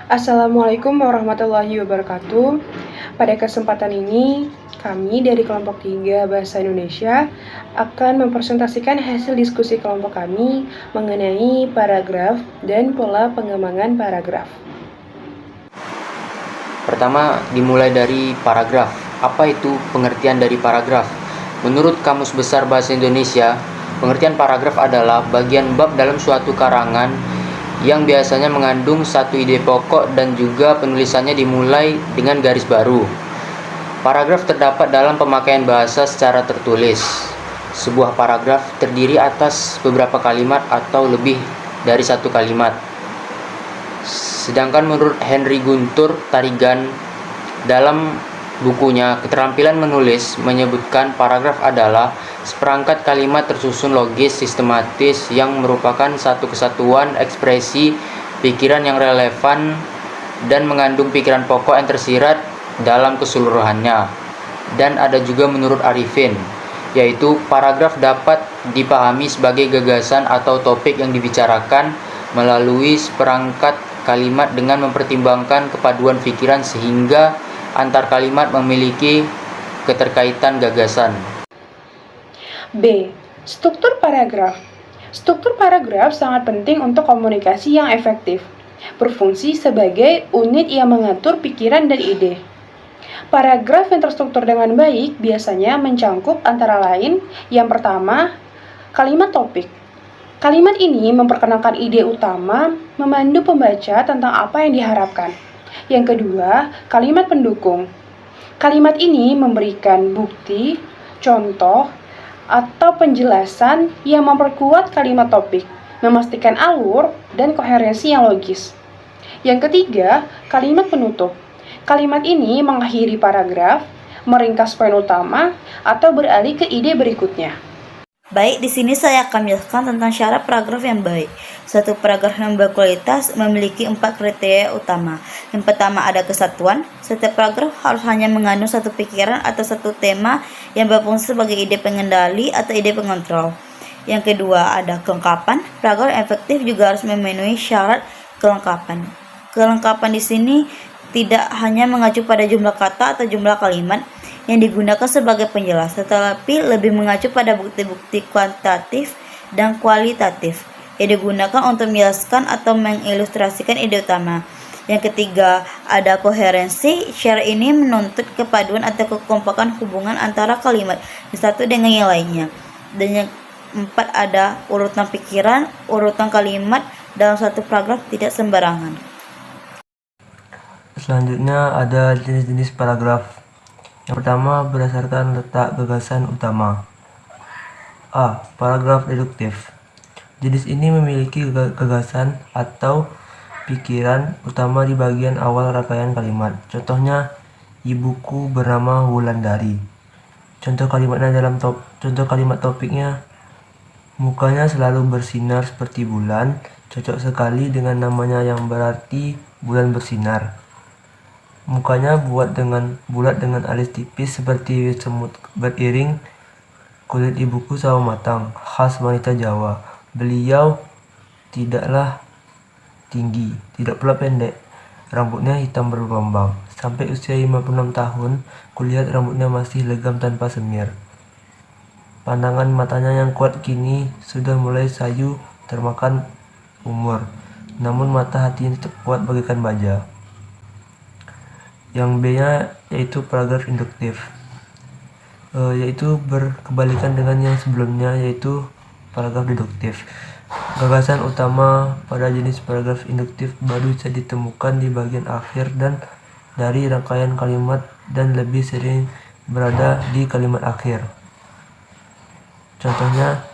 Assalamualaikum warahmatullahi wabarakatuh. Pada kesempatan ini, kami dari kelompok 3 Bahasa Indonesia akan mempresentasikan hasil diskusi kelompok kami mengenai paragraf dan pola pengembangan paragraf. Pertama, dimulai dari paragraf. Apa itu pengertian dari paragraf? Menurut Kamus Besar Bahasa Indonesia, pengertian paragraf adalah bagian bab dalam suatu karangan yang biasanya mengandung satu ide pokok dan juga penulisannya dimulai dengan garis baru. Paragraf terdapat dalam pemakaian bahasa secara tertulis. Sebuah paragraf terdiri atas beberapa kalimat atau lebih dari satu kalimat. Sedangkan menurut Henry Guntur Tarigan dalam bukunya Keterampilan Menulis menyebutkan paragraf adalah seperangkat kalimat tersusun logis sistematis yang merupakan satu kesatuan ekspresi pikiran yang relevan dan mengandung pikiran pokok yang tersirat dalam keseluruhannya. Dan ada juga menurut Arifin, yaitu paragraf dapat dipahami sebagai gagasan atau topik yang dibicarakan melalui seperangkat kalimat dengan mempertimbangkan kepaduan pikiran sehingga antar kalimat memiliki keterkaitan gagasan. B. Struktur paragraf. Struktur paragraf sangat penting untuk komunikasi yang efektif, berfungsi sebagai unit yang mengatur pikiran dan ide. Paragraf yang terstruktur dengan baik biasanya mencangkup antara lain yang pertama, kalimat topik. Kalimat ini memperkenalkan ide utama, memandu pembaca tentang apa yang diharapkan. Yang kedua, kalimat pendukung. Kalimat ini memberikan bukti, contoh, atau penjelasan yang memperkuat kalimat topik, memastikan alur dan koherensi yang logis. Yang ketiga, kalimat penutup. Kalimat ini mengakhiri paragraf, meringkas poin utama, atau beralih ke ide berikutnya. Baik, di sini saya akan menjelaskan tentang syarat paragraf yang baik. Suatu paragraf yang berkualitas memiliki 4 kriteria utama. Yang pertama ada kesatuan. Setiap paragraf harus hanya mengandung satu pikiran atau satu tema yang berfungsi sebagai ide pengendali atau ide pengontrol. Yang kedua ada kelengkapan. Paragraf efektif juga harus memenuhi syarat kelengkapan. Kelengkapan di sini tidak hanya mengacu pada jumlah kata atau jumlah kalimat yang digunakan sebagai penjelas, tetapi lebih mengacu pada bukti-bukti kuantitatif dan kualitatif yang digunakan untuk menjelaskan atau mengilustrasikan ide utama. Yang ketiga, ada koherensi. Syarat ini menuntut kepaduan atau kekompakan hubungan antara kalimat yang satu dengan yang lainnya. Dan yang empat, ada urutan pikiran. Urutan kalimat dalam satu paragraf tidak sembarangan. Selanjutnya ada jenis-jenis paragraf. Yang pertama, berdasarkan letak gagasan utama. A. Paragraf deduktif. Jenis ini memiliki gagasan atau pikiran utama di bagian awal rangkaian kalimat. Contohnya, ibuku bernama Wulandari. Contoh kalimat topiknya, mukanya selalu bersinar seperti bulan, cocok sekali dengan namanya yang berarti bulan bersinar. Mukanya bulat dengan alis tipis seperti semut beriring. Kulit ibuku sawo matang, khas wanita Jawa. Beliau tidaklah tinggi, tidak pula pendek. Rambutnya hitam bergelombang. Sampai usia 56 tahun, kulihat rambutnya masih legam tanpa semir. Pandangan matanya yang kuat kini sudah mulai sayu termakan umur. Namun mata hatinya tetap kuat bagaikan baja. Yang B-nya yaitu paragraf induktif, yaitu berkebalikan dengan yang sebelumnya, yaitu paragraf deduktif. Gagasan utama pada jenis paragraf induktif baru bisa ditemukan di bagian akhir dan dari rangkaian kalimat dan lebih sering berada di kalimat akhir. Contohnya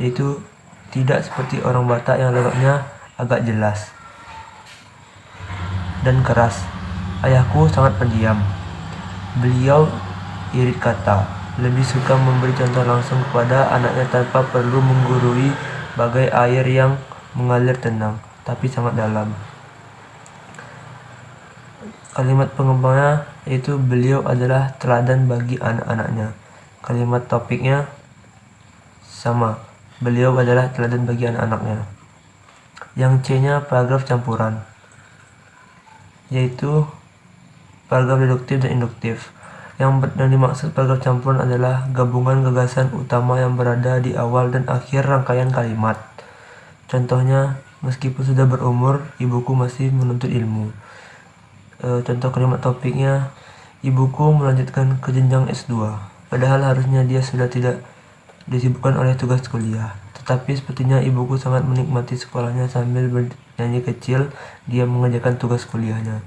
yaitu tidak seperti orang Batak yang logatnya agak jelas dan keras. Ayahku sangat pendiam. Beliau irit kata, lebih suka memberi contoh langsung kepada anaknya tanpa perlu menggurui bagai air yang mengalir tenang, tapi sangat dalam. Kalimat pengembangnya yaitu beliau adalah teladan bagi anak-anaknya. Kalimat topiknya sama, beliau adalah teladan bagi anak-anaknya. Yang C-nya paragraf campuran. yaitu paragraf deduktif dan induktif. Yang dimaksud paragraf campuran adalah gabungan gagasan utama yang berada di awal dan akhir rangkaian kalimat. Contohnya, meskipun sudah berumur, ibuku masih menuntut ilmu. Contoh kalimat topiknya, ibuku melanjutkan ke jenjang S2, padahal harusnya dia sudah tidak disibukkan oleh tugas kuliah. Tetapi sepertinya ibuku sangat menikmati sekolahnya sambil bernyanyi kecil, dia mengerjakan tugas kuliahnya.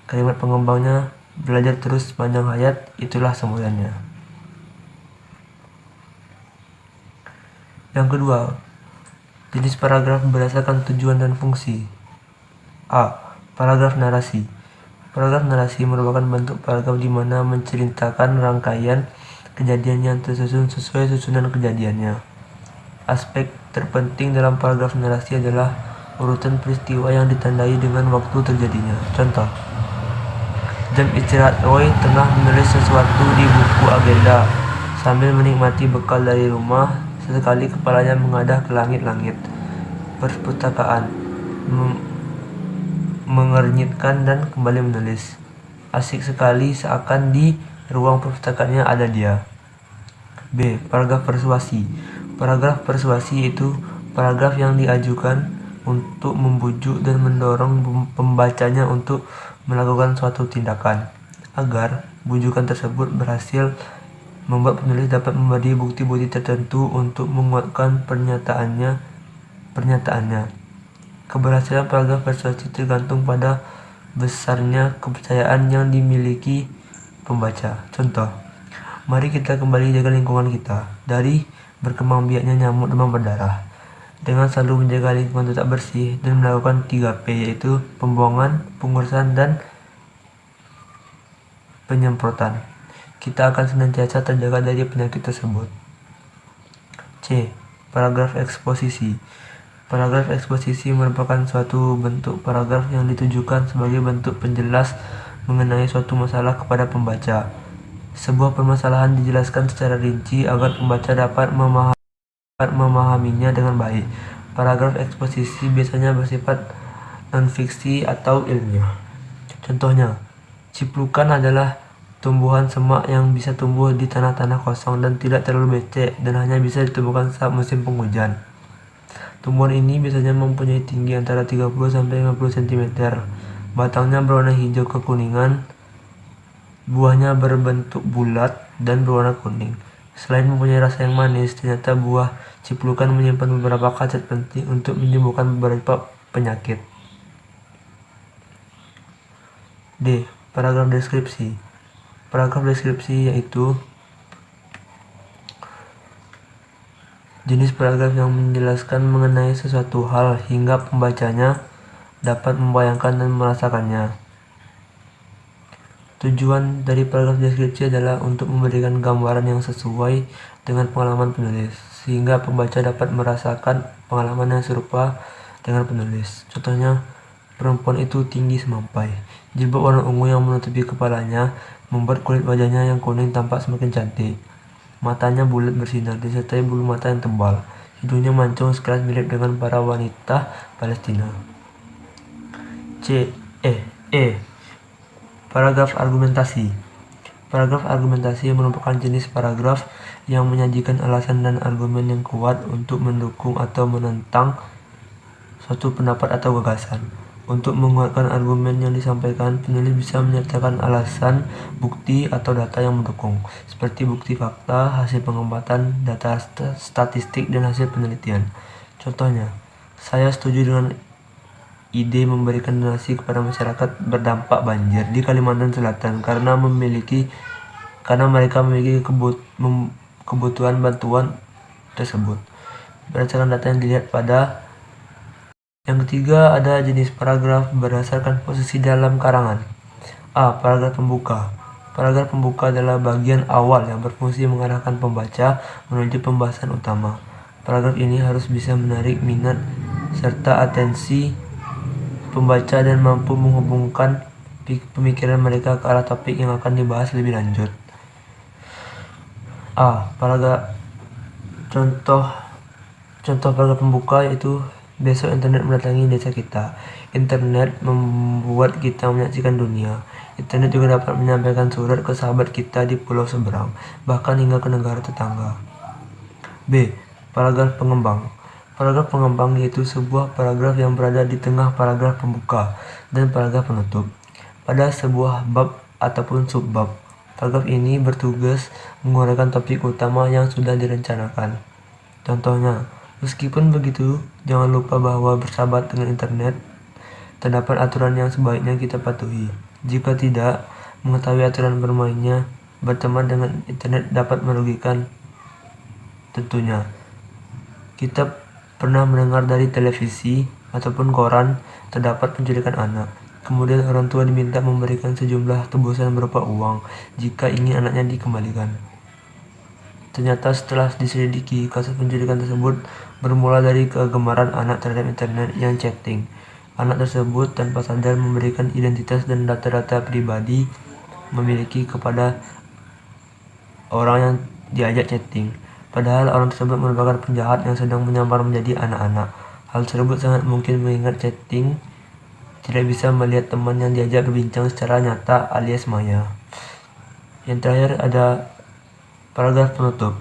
Kalimat pengembangnya, belajar terus sepanjang hayat, itulah semboyannya. Yang kedua, jenis paragraf berdasarkan tujuan dan fungsi. A. Paragraf narasi. Paragraf narasi merupakan bentuk paragraf di mana menceritakan rangkaian kejadian yang tersusun sesuai susunan kejadiannya. Aspek terpenting dalam paragraf narasi adalah urutan peristiwa yang ditandai dengan waktu terjadinya. Contoh, jam istirahat Roy tengah menulis sesuatu di buku agenda. Sambil menikmati bekal dari rumah, sesekali kepalanya mengadah ke langit-langit perpustakaan, mengernyitkan dan kembali menulis. Asik sekali, seakan di ruang perpustakaannya ada dia. B. Paragraf persuasi. Paragraf persuasi itu paragraf yang diajukan untuk membujuk dan mendorong pembacanya untuk melakukan suatu tindakan. Agar bujukan tersebut berhasil, membuat penulis dapat memberi bukti-bukti tertentu untuk menguatkan pernyataannya. Keberhasilan paragraf persuasi tergantung pada besarnya kepercayaan yang dimiliki pembaca. Contoh, mari kita kembali jaga lingkungan kita dari berkembang biaknya nyamuk demam berdarah. Dengan selalu menjaga lingkungan tetap bersih dan melakukan 3P, yaitu pembuangan, pengurusan, dan penyemprotan, kita akan senantiasa terjaga dari penyakit tersebut. C. Paragraf eksposisi. Paragraf eksposisi merupakan suatu bentuk paragraf yang ditujukan sebagai bentuk penjelas mengenai suatu masalah kepada pembaca. Sebuah permasalahan dijelaskan secara rinci agar pembaca dapat memahaminya dengan baik. Paragraf eksposisi biasanya bersifat non-fiksi atau ilmiah. Contohnya, ciplukan adalah tumbuhan semak yang bisa tumbuh di tanah-tanah kosong dan tidak terlalu becek dan hanya bisa ditemukan saat musim penghujan. Tumbuhan ini biasanya mempunyai tinggi antara 30-50 cm. Batangnya berwarna hijau kekuningan, buahnya berbentuk bulat dan berwarna kuning. Selain mempunyai rasa yang manis, ternyata buah ciplukan menyimpan beberapa khasiat penting untuk menyembuhkan beberapa penyakit. D. Paragraf deskripsi. Paragraf deskripsi yaitu jenis paragraf yang menjelaskan mengenai sesuatu hal hingga pembacanya dapat membayangkan dan merasakannya. Tujuan dari paragraf deskripsi adalah untuk memberikan gambaran yang sesuai dengan pengalaman penulis, sehingga pembaca dapat merasakan pengalaman yang serupa dengan penulis. Contohnya, perempuan itu tinggi semampai. Jilbab warna ungu yang menutupi kepalanya membuat kulit wajahnya yang kuning tampak semakin cantik. Matanya bulat bersinar disertai bulu mata yang tebal. Hidungnya mancung sekelas mirip dengan para wanita Palestina. Paragraf argumentasi. Paragraf argumentasi merupakan jenis paragraf yang menyajikan alasan dan argumen yang kuat untuk mendukung atau menentang suatu pendapat atau gagasan. Untuk menguatkan argumen yang disampaikan, penulis bisa menyertakan alasan, bukti, atau data yang mendukung, seperti bukti fakta, hasil pengamatan, data statistik, dan hasil penelitian. Contohnya, saya setuju dengan ide memberikan donasi kepada masyarakat berdampak banjir di Kalimantan Selatan karena mereka memiliki kebutuhan bantuan tersebut. Berdasarkan data yang dilihat pada. Yang ketiga, ada jenis paragraf berdasarkan posisi dalam karangan. A. Paragraf pembuka. Paragraf pembuka adalah bagian awal yang berfungsi mengarahkan pembaca menuju pembahasan utama. Paragraf ini harus bisa menarik minat serta atensi pembaca dan mampu menghubungkan pemikiran mereka ke arah topik yang akan dibahas lebih lanjut. A. Paragraf contoh paragraf pembuka yaitu Besok internet mendatangi desa kita. Internet membuat kita menyaksikan dunia. Internet juga dapat menyampaikan surat ke sahabat kita di pulau seberang, bahkan hingga ke negara tetangga. B. Paragraf pengembang. Paragraf pengembang yaitu sebuah paragraf yang berada di tengah paragraf pembuka dan paragraf penutup pada sebuah bab ataupun subbab. Paragraf ini bertugas menguraikan topik utama yang sudah direncanakan. Contohnya, meskipun begitu, jangan lupa bahwa bersahabat dengan internet terdapat aturan yang sebaiknya kita patuhi. Jika tidak, mengetahui aturan bermainnya, berteman dengan internet dapat merugikan. Tentunya, kita pernah mendengar dari televisi ataupun koran terdapat penculikan anak. Kemudian orang tua diminta memberikan sejumlah tebusan berupa uang jika ingin anaknya dikembalikan. Ternyata setelah diselidiki, kasus penculikan tersebut bermula dari kegemaran anak terhadap internet yang chatting. Anak tersebut tanpa sadar memberikan identitas dan data-data pribadi memiliki kepada orang yang diajak chatting. Padahal orang tersebut merupakan penjahat yang sedang menyamar menjadi anak-anak. Hal tersebut sangat mungkin mengingat chatting tidak bisa melihat teman yang diajak berbincang secara nyata alias maya. Yang terakhir ada paragraf penutup.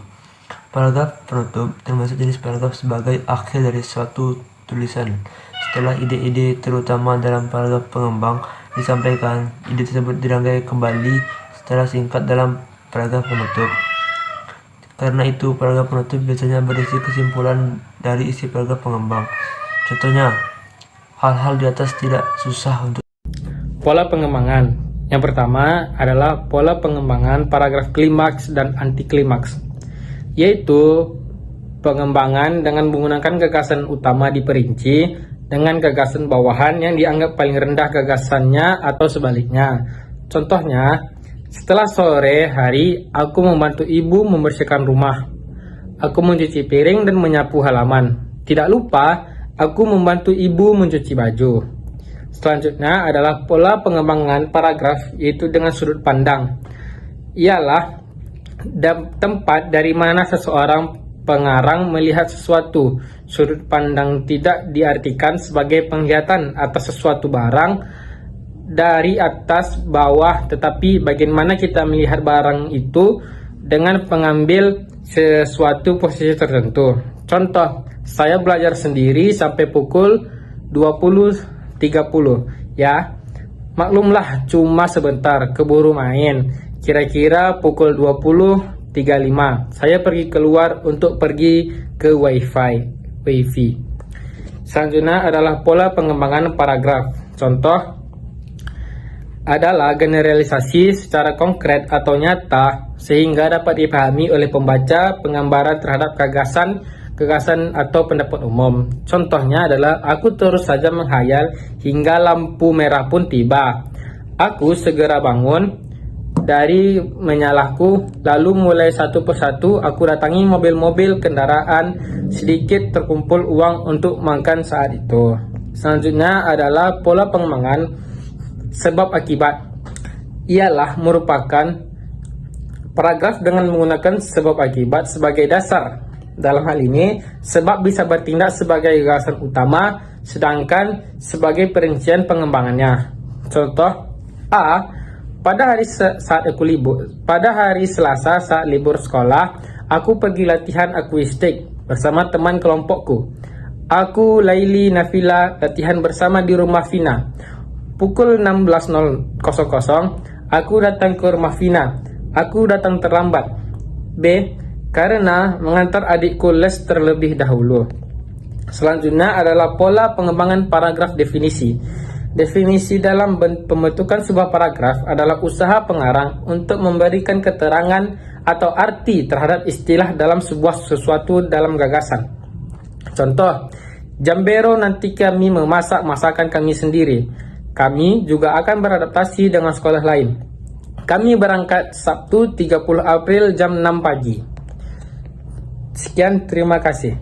Paragraf penutup termasuk jenis paragraf sebagai akhir dari suatu tulisan. Setelah ide-ide terutama dalam paragraf pengembang disampaikan, ide tersebut dirangkai kembali secara singkat dalam paragraf penutup. Karena itu, paragraf penutup biasanya berisi kesimpulan dari isi paragraf pengembang. Contohnya, hal-hal di atas tidak susah untuk. Pola pengembangan. Yang pertama adalah pola pengembangan paragraf klimaks dan anti klimaks, yaitu pengembangan dengan menggunakan gagasan utama diperinci dengan gagasan bawahan yang dianggap paling rendah gagasannya atau sebaliknya. Contohnya, setelah sore hari aku membantu ibu membersihkan rumah. Aku mencuci piring dan menyapu halaman. Tidak lupa aku membantu ibu mencuci baju. Selanjutnya adalah pola pengembangan paragraf, yaitu dengan sudut pandang. Ialah tempat dari mana seseorang pengarang melihat sesuatu. Sudut pandang tidak diartikan sebagai penglihatan atas sesuatu barang dari atas bawah, tetapi bagaimana kita melihat barang itu dengan mengambil sesuatu posisi tertentu. Contoh, saya belajar sendiri sampai pukul 20.30. Ya, maklumlah cuma sebentar, keburu main. Kira-kira pukul 20.35 saya pergi keluar untuk pergi ke wifi. Selanjutnya adalah pola pengembangan paragraf. Contoh adalah generalisasi secara konkret atau nyata sehingga dapat dipahami oleh pembaca, penggambaran terhadap gagasan atau pendapat umum. Contohnya adalah aku terus saja menghayal hingga lampu merah pun tiba. Aku segera bangun dari menyalahku, lalu mulai satu persatu aku datangi mobil-mobil kendaraan, sedikit terkumpul uang untuk makan saat itu. Selanjutnya adalah pola pengembangan sebab akibat. Ialah merupakan paragraf dengan menggunakan sebab akibat sebagai dasar. Dalam hal ini, sebab bisa bertindak sebagai gagasan utama, sedangkan sebagai perincian pengembangannya. Contoh A. Pada hari Selasa saat libur sekolah, aku pergi latihan akuistik bersama teman kelompokku. Aku, Laili, Nafila latihan bersama di rumah Vina. Pukul 16.00 aku datang ke rumah Vina. Aku datang terlambat. B. Karena mengantar adikku les terlebih dahulu. Selanjutnya adalah pola pengembangan paragraf definisi. Definisi dalam pembentukan sebuah paragraf adalah usaha pengarang untuk memberikan keterangan atau arti terhadap istilah dalam sebuah sesuatu dalam gagasan. Contoh, Jambero nanti kami memasak masakan kami sendiri. Kami juga akan beradaptasi dengan sekolah lain. Kami berangkat Sabtu 30 April jam 6 pagi. Sekian, terima kasih.